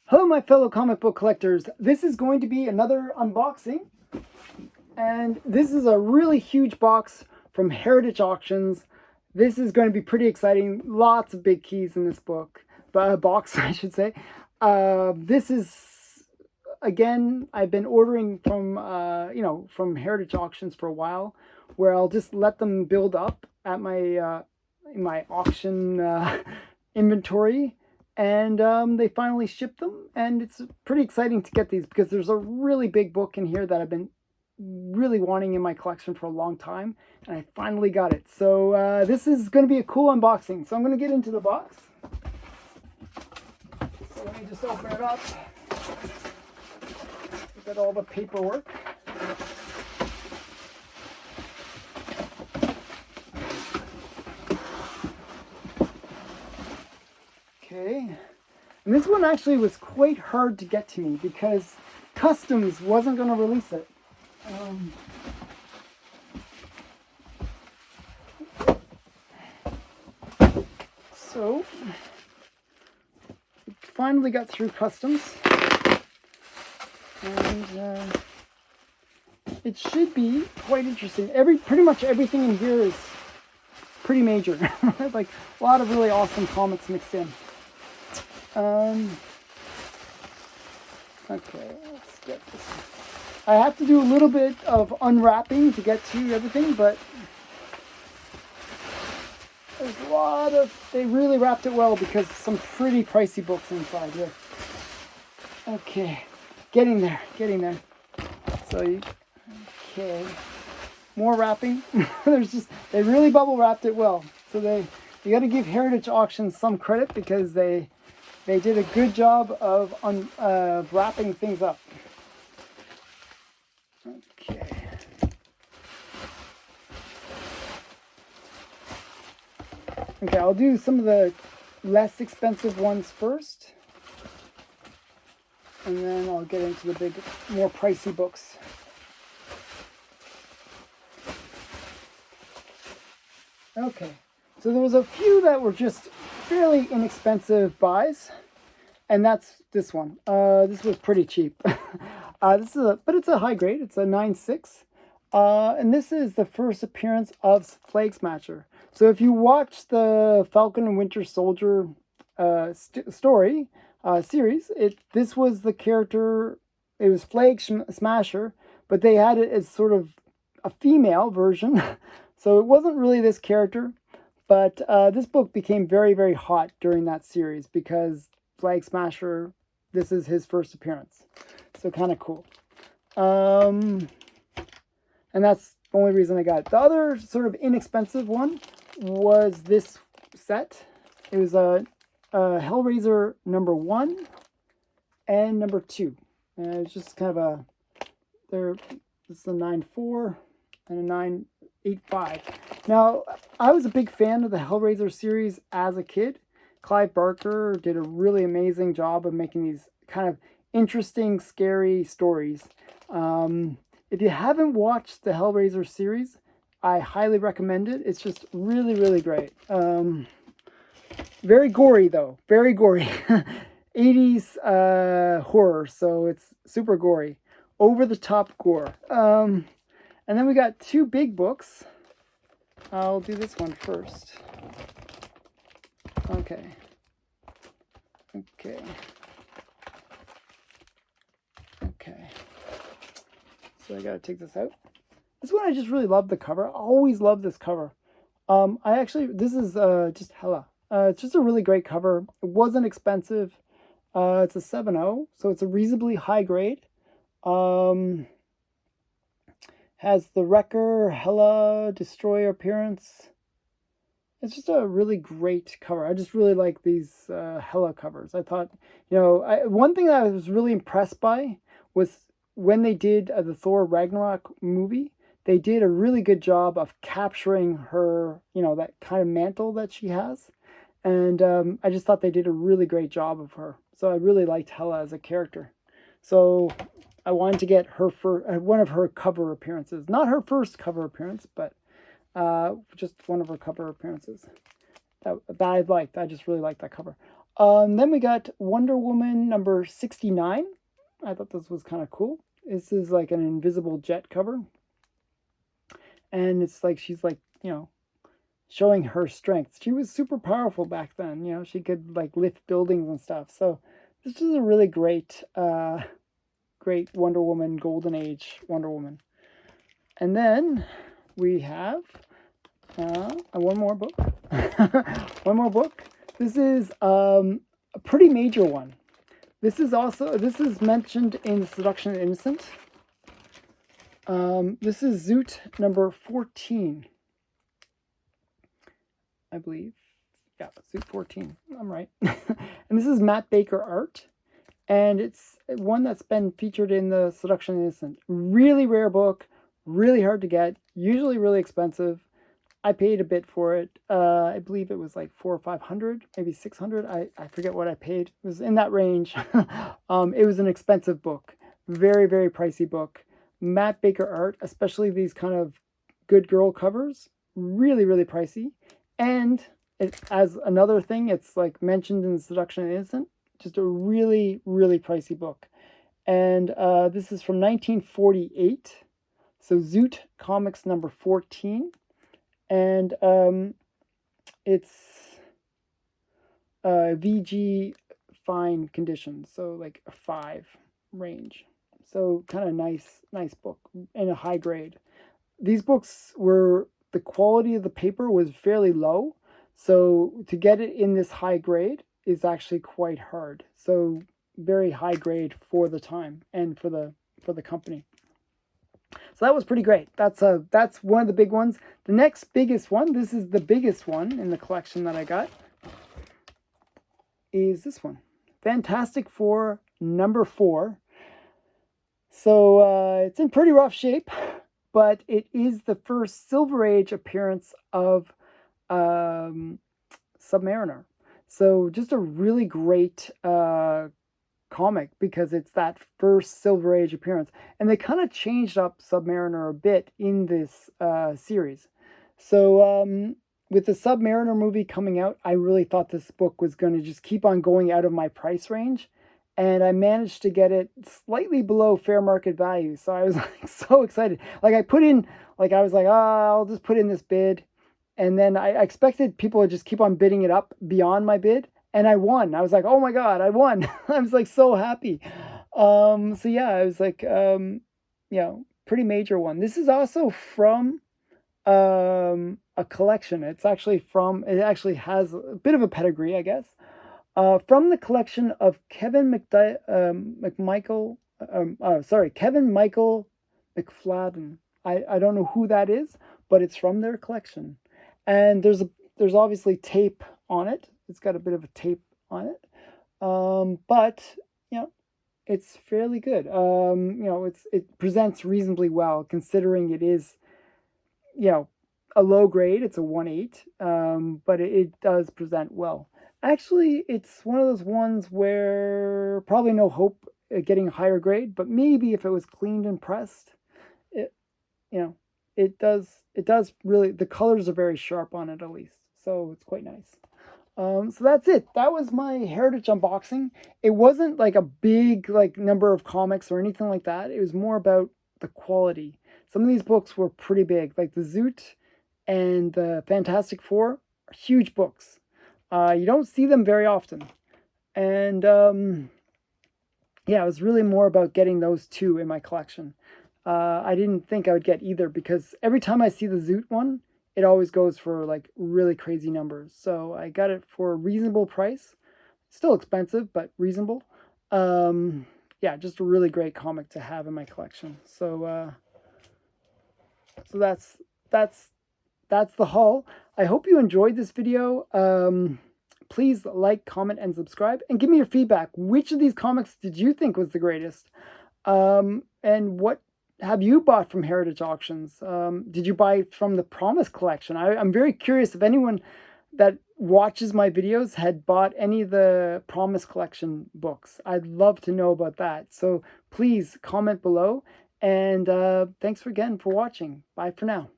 Hello, my fellow comic book collectors. This is going to be another unboxing, and this is a really huge box from Heritage Auctions. This is going to be pretty exciting. Lots of big keys in this box, I should say. This is, again, I've been ordering from from Heritage Auctions for a while, where I'll just let them build up at my in my auction inventory, and they finally shipped them, and it's pretty exciting to get these because there's a really big book in here that I've been really wanting in my collection for a long time, and I finally got it. So this is going to be a cool unboxing. So I'm going to get into the box. So let me just open it up. Look at all the paperwork. Okay, and this one actually was quite hard to get to me because Customs wasn't going to release it. So it finally got through Customs, and it should be quite interesting. Pretty much everything in here is pretty major. Like a lot of really awesome comics mixed in. Okay, let's get this. I have to do a little bit of unwrapping to get to everything, but there's a lot of, they really wrapped it well because some pretty pricey books inside here. Okay, getting there. So okay, more wrapping. They really bubble wrapped it well. So you got to give Heritage Auctions some credit because they did a good job of wrapping things up. Okay. Okay, I'll do some of the less expensive ones first, and then I'll get into the more pricey books. Okay, so there was a few that were just fairly inexpensive buys, and that's this one. This was pretty cheap. But it's a high grade. It's a 9.6, and this is the first appearance of Flake Smasher. So if you watch the Falcon and Winter Soldier series, this was the character. It was Flake Smasher, but they had it as sort of a female version. So it wasn't really this character, but this book became very, very hot during that series because Flake Smasher, this is his first appearance. So kind of cool. And that's the only reason I got it. The other sort of inexpensive one was this set. It was a Hellraiser #1 and #2. And it's just kind of this is a 9.4 and a 9.85. Now, I was a big fan of the Hellraiser series as a kid. Clive Barker did a really amazing job of making these kind of interesting, scary stories. If you haven't watched the Hellraiser series, I highly recommend it. It's just really, really great. Very gory, though. Very gory. 80s horror, so it's super gory. Over-the-top gore. And then we got two big books. I'll do this one first. Okay. So I gotta take this out. This one I just really love the cover. I always love this cover. This is just hella. It's just a really great cover. It wasn't expensive. It's a 7.0, so it's a reasonably high grade. Has the Wrecker, Hela, Destroyer appearance. It's just a really great cover. I just really like these Hela covers. I thought, one thing that I was really impressed by was when they did the Thor Ragnarok movie, they did a really good job of capturing her, that kind of mantle that she has. And I just thought they did a really great job of her. So I really liked Hela as a character. So I wanted to get her for one of her cover appearances. Not her first cover appearance, but just one of her cover appearances that I liked. I just really liked that cover. Then we got Wonder Woman number 69. I thought this was kind of cool. This is like an invisible jet cover. And it's like she's like, showing her strength. She was super powerful back then. She could like lift buildings and stuff. So this is a really great, great Wonder Woman, Golden Age Wonder Woman. And then we have one more book. One more book. This is a pretty major one. This is mentioned in Seduction and Innocent. This is Zoot number 14, I believe. Yeah, Zoot 14. I'm right. And this is Matt Baker art. And it's one that's been featured in the Seduction and Innocent. Really rare book, really hard to get, usually really expensive. I paid a bit for it. I believe it was like $400 or $500, maybe $600. I forget what I paid. It was in that range. It was an expensive book. Very, very pricey book. Matt Baker art, especially these kind of good girl covers, really, really pricey. And as another thing, it's like mentioned in Seduction and Innocent, just a really, really pricey book. And this is from 1948. So Zoot Comics number 14. And it's VG fine condition, so like a 5 range. So kind of nice book in a high grade. These books the quality of the paper was fairly low, so to get it in this high grade is actually quite hard. So very high grade for the time and for the company. So that was pretty great. That's one of the big ones. The next biggest one, this is the biggest one in the collection that I got, is this one. Fantastic Four number 4. So it's in pretty rough shape, but it is the first Silver Age appearance of Submariner. So just a really great comic because it's that first Silver Age appearance, and they kind of changed up Submariner a bit in this series. So with the Submariner movie coming out, I really thought this book was going to just keep on going out of my price range, and I managed to get it slightly below fair market value. So I was like so excited. Like I was like, I'll just put in this bid, and then I expected people to just keep on bidding it up beyond my bid. And I won. I was like, oh my God, I won. I was like so happy. So yeah, I was like, pretty major one. This is also from a collection. It actually has a bit of a pedigree, I guess. From the collection of Kevin Michael McFladden. I don't know who that is, but it's from their collection. And there's obviously tape on it. It's got a bit of a tape on it, but it's fairly good. It presents reasonably well considering it is, a low grade. It's a 1/8, but it does present well. Actually, it's one of those ones where probably no hope at getting a higher grade, but maybe if it was cleaned and pressed, it does really. The colors are very sharp on it at least, so it's quite nice. So that's it. That was my Heritage unboxing. It wasn't like a big number of comics or anything like that. It was more about the quality. Some of these books were pretty big, like the Zoot and the Fantastic Four are huge books. You don't see them very often. And it was really more about getting those two in my collection. I didn't think I would get either because every time I see the Zoot one, it always goes for like really crazy numbers. So I got it for a reasonable price. Still expensive, but reasonable. Just a really great comic to have in my collection. So that's the haul. I hope you enjoyed this video. Please like, comment, and subscribe, and give me your feedback. Which of these comics did you think was the greatest? And what have you bought from Heritage Auctions? Did you buy from the Promise collection? I'm very curious if anyone that watches my videos had bought any of the Promise collection books. I'd love to know about that. So please comment below. And thanks again for watching. Bye for now.